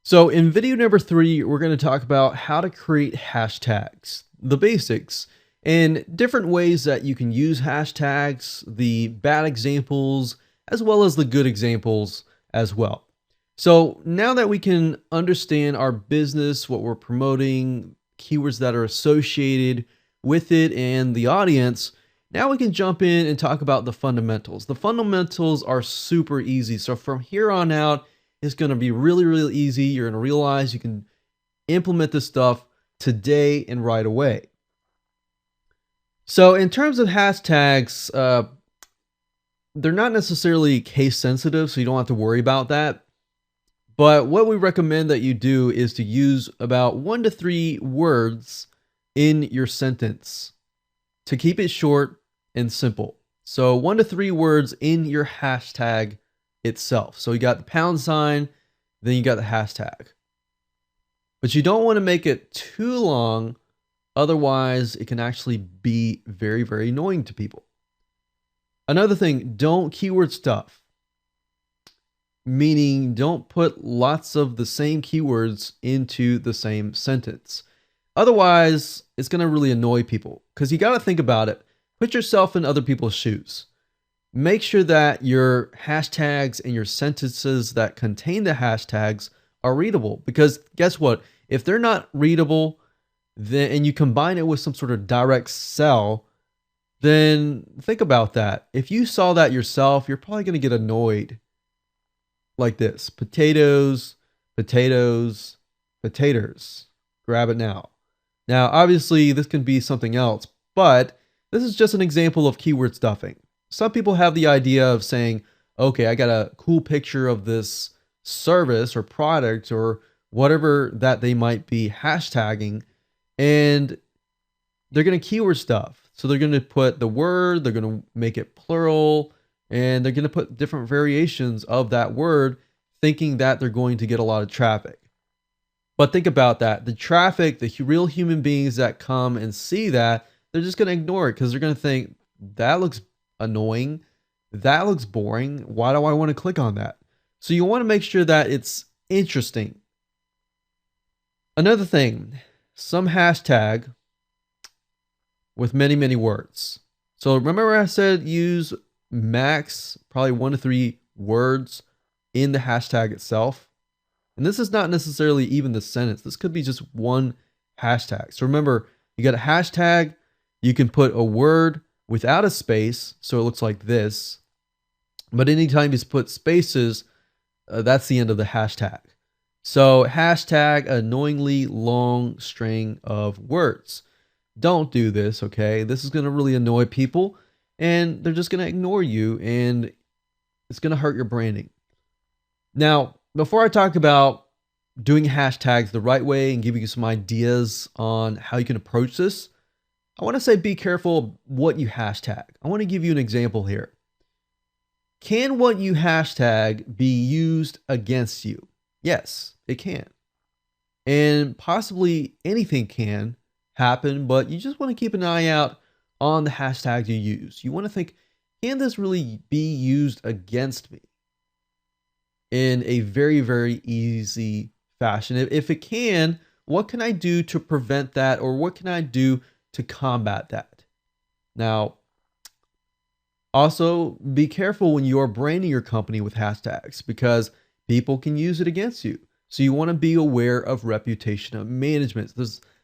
So, in video number 3, we're going to talk about how to create hashtags, the basics, and different ways that you can use hashtags, the bad examples, as well as the good examples as well. So, now that we can understand our business, what we're promoting, keywords that are associated with it, and the audience, now we can jump in and talk about the fundamentals. The fundamentals are super easy. So, from here on out, it's going to be really, really easy. You're going to realize you can implement this stuff today and right away. So, in terms of hashtags, they're not necessarily case sensitive, so you don't have to worry about that. But what we recommend that you do is to use about 1 to 3 words in your sentence to keep it short and simple. So, 1 to 3 words in your hashtag itself. So you got the pound sign, then you got the hashtag. But you don't want to make it too long, otherwise it can actually be very, very annoying to people. Another thing, don't keyword stuff. Meaning don't put lots of the same keywords into the same sentence. Otherwise, it's going to really annoy people because you got to think about it. Put yourself in other people's shoes. Make sure that your hashtags and your sentences that contain the hashtags are readable, because guess what? If they're not readable, then and you combine it with some sort of direct sell, then think about that. If you saw that yourself, you're probably going to get annoyed like this: potatoes, potatoes, potatoes. Grab it now. Now, obviously, this can be something else, but this is just an example of keyword stuffing. Some people have the idea of saying, okay, I got a cool picture of this service or product or whatever that they might be hashtagging, and they're going to keyword stuff. So they're going to put the word, they're going to make it plural, and they're going to put different variations of that word, thinking that they're going to get a lot of traffic. But think about that. The traffic, the real human beings that come and see that, they're just going to ignore it because they're going to think, that looks annoying. That looks boring. Why do I want to click on that? So you want to make sure that it's interesting. Another thing, some hashtag with many, many words. So remember I said use max probably 1 to 3 words in the hashtag itself. And this is not necessarily even the sentence. This could be just one hashtag. So remember, you got a hashtag, you can put a word without a space, so it looks like this. But anytime you put spaces, that's the end of the hashtag. So hashtag annoyingly long string of words. Don't do this, okay? This is going to really annoy people, and they're just going to ignore you, and it's going to hurt your branding. Now, before I talk about doing hashtags the right way and giving you some ideas on how you can approach this, I want to say be careful what you hashtag. I want to give you an example here. Can what you hashtag be used against you? Yes, it can. And possibly anything can happen, but you just want to keep an eye out on the hashtags you use. You want to think, can this really be used against me in a very, very easy fashion? If it can, what can I do to prevent that, or what can I do to combat that? Now, also be careful when you're branding your company with hashtags, because people can use it against you. So you want to be aware of reputation management.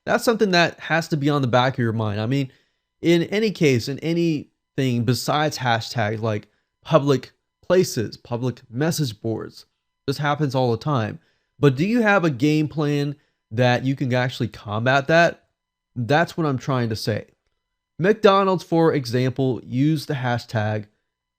That's something that has to be on the back of your mind. I mean, in any case, in anything besides hashtags like public places, public message boards, this happens all the time. But do you have a game plan that you can actually combat that? That's what I'm trying to say. McDonald's, for example, used the hashtag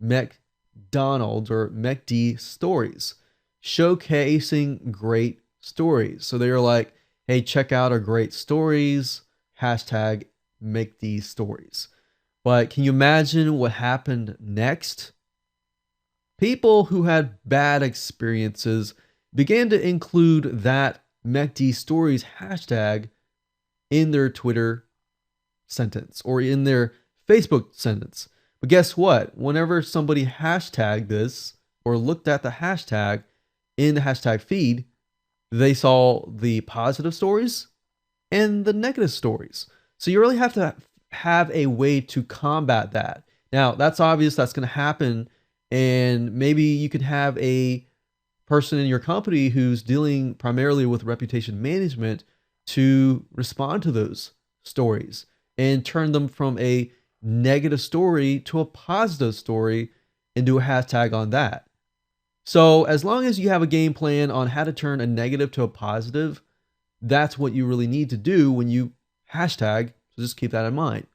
McDonald's or McD stories, showcasing great stories. So they were like, hey, check out our great stories, hashtag McD stories. But can you imagine what happened next? People who had bad experiences began to include that McD stories hashtag in their Twitter sentence or in their Facebook sentence. But guess what? Whenever somebody hashtagged this or looked at the hashtag in the hashtag feed, They saw the positive stories and the negative stories. So you really have to have a way to combat that. Now, that's obvious that's going to happen. And maybe you could have a person in your company who's dealing primarily with reputation management to respond to those stories and turn them from a negative story to a positive story and do a hashtag on that. So as long as you have a game plan on how to turn a negative to a positive, that's what you really need to do when you hashtag. So just keep that in mind.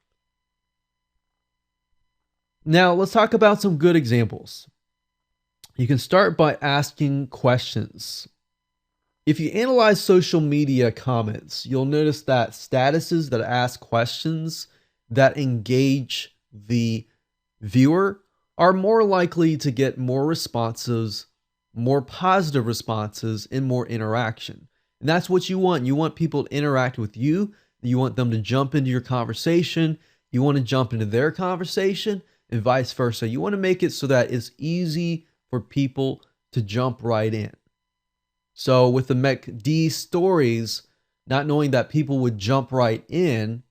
Now let's talk about some good examples. You can start by asking questions. If you analyze social media comments, you'll notice that statuses that ask questions that engage the viewer are more likely to get more responses, more positive responses, and more interaction. And that's what you want. You want people to interact with you. You want them to jump into your conversation. You want to jump into their conversation and vice versa. You want to make it so that it's easy for people to jump right in. So with the MACD stories, not knowing that people would jump right in,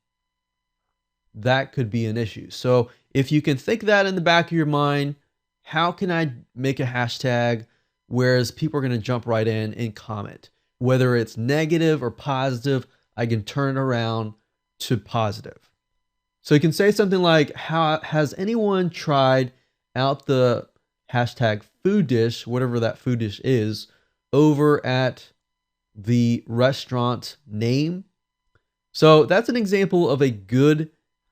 that could be an issue. So if you can think that in the back of your mind, how can I make a hashtag whereas people are going to jump right in and comment? Whether it's negative or positive, I can turn it around to positive. So you can say something like, has anyone tried out the hashtag food dish, whatever that food dish is, over at the restaurant name? So that's an example of a good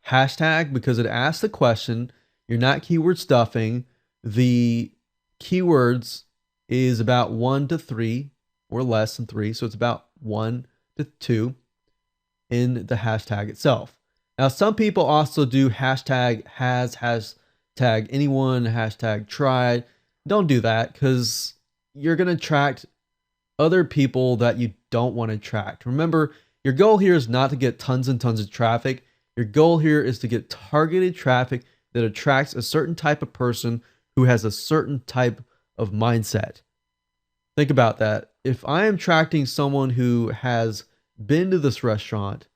hashtag because it asks the question. You're not keyword stuffing. The keywords is about 1 to 3 or less than 3. So it's about 1 to 2 in the hashtag itself. Now, some people also do hashtag has, hashtag anyone, hashtag tried. Don't do that because you're going to attract other people that you don't want to attract. Remember, your goal here is not to get tons and tons of traffic. Your goal here is to get targeted traffic that attracts a certain type of person who has a certain type of mindset. Think about that. If I am attracting someone who has been to this restaurant,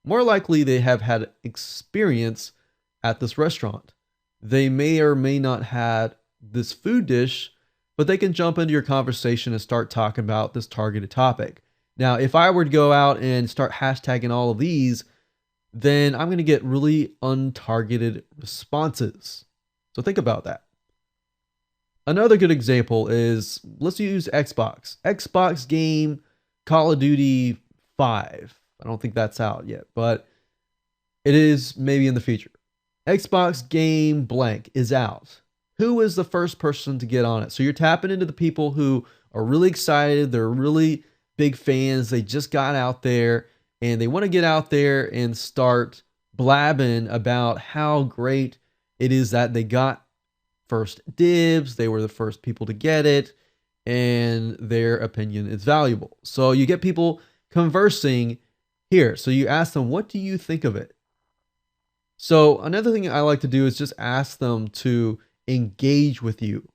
more likely they have had experience at this restaurant. They may or may not have this food dish, but they can jump into your conversation and start talking about this targeted topic. Now, if I were to go out and start hashtagging all of these, then I'm going to get really untargeted responses. So think about that. Another good example is, let's use Xbox. Xbox game Call of Duty 5. I don't think that's out yet, but it is maybe in the future. Xbox game blank is out. Who is the first person to get on it? So you're tapping into the people who are really excited. They're really big fans. They just got out there and they want to get out there and start blabbing about how great it is that they got first dibs. They were the first people to get it and their opinion is valuable. So you get people conversing here. So you ask them, what do you think of it? So another thing I like to do is just ask them to engage with you.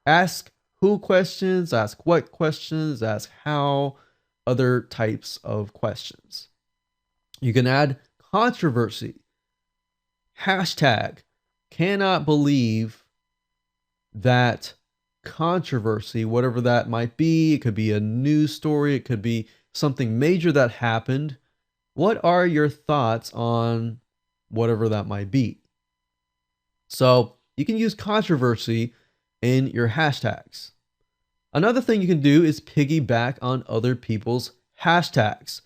Ask who questions, ask what questions, ask how, other types of questions. You can add controversy. Hashtag cannot believe that controversy, whatever that might be. It could be a news story. It could be something major that happened. What are your thoughts on whatever that might be? So you can use controversy in your hashtags. Another thing you can do is piggyback on other people's hashtags.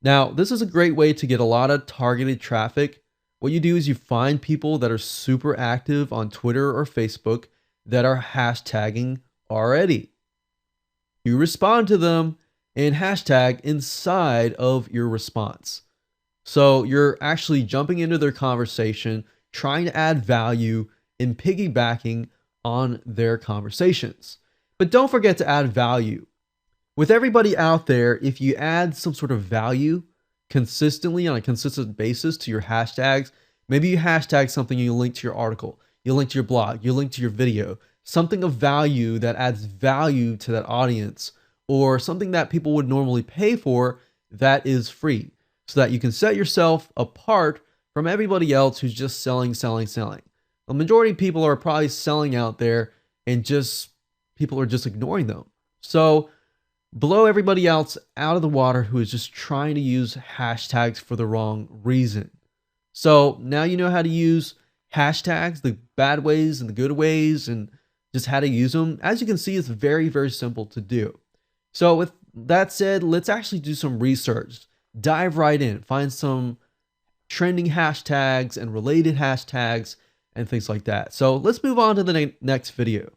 Now, this is a great way to get a lot of targeted traffic. What you do is you find people that are super active on Twitter or Facebook that are hashtagging already. You respond to them and hashtag inside of your response. So you're actually jumping into their conversation, trying to add value and piggybacking on their conversations. But don't forget to add value. With everybody out there, if you add some sort of value consistently on a consistent basis to your hashtags, maybe you hashtag something and you link to your article, you link to your blog, you link to your video, something of value that adds value to that audience or something that people would normally pay for that is free, so that you can set yourself apart from everybody else who's just selling. The majority of people are probably selling out there, and just people are just ignoring them. So blow everybody else out of the water who is just trying to use hashtags for the wrong reason. So now you know how to use hashtags, the bad ways and the good ways, and just how to use them. As you can see, it's very, very simple to do. So with that said, let's actually do some research. Dive right in, find some trending hashtags and related hashtags and things like that. So let's move on to the next video.